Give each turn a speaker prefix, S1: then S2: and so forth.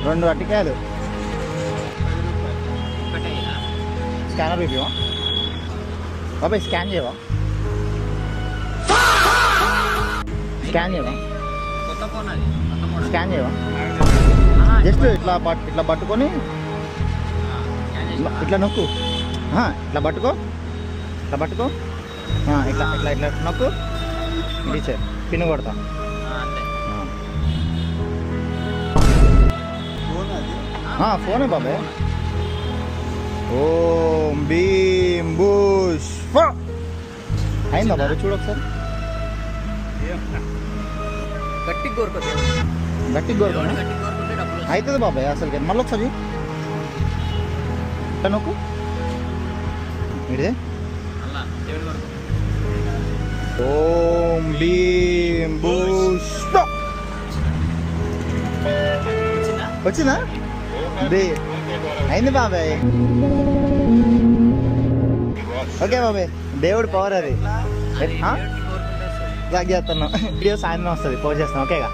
S1: 2 అట్టికాయలు. Scanner ఇవ్వవా బాబాయ్? Scan చేయవా? స్కాన్ చేయవా? స్కాన్ చేయవా? జస్ట్ ఇట్లా పట్టుకొని ఇట్లా నొక్కు. ఇట్లా పట్టుకో, ఇట్లా నొక్కు. ఇది పిన్ కొడతా. ఫోనే బాబాయ్. ఓం భీం బూష్ అయిందా బాబాయ్? చూడు ఒకసారి. గట్టిగా కోరుకో అవుతుంది బాబాయ్. అసలు మళ్ళీ ఒకసారి నొక్కు. ఇదే ఓం భీం బూష్ వచ్చిందా? అయింది బాబాయ్. ఓకే బాబాయ్, దేవుడు పవర్ అది. చేస్తున్నాం. వీడియో సాయంత్రం వస్తుంది, పోస్ట్ చేస్తాం. ఓకేగా?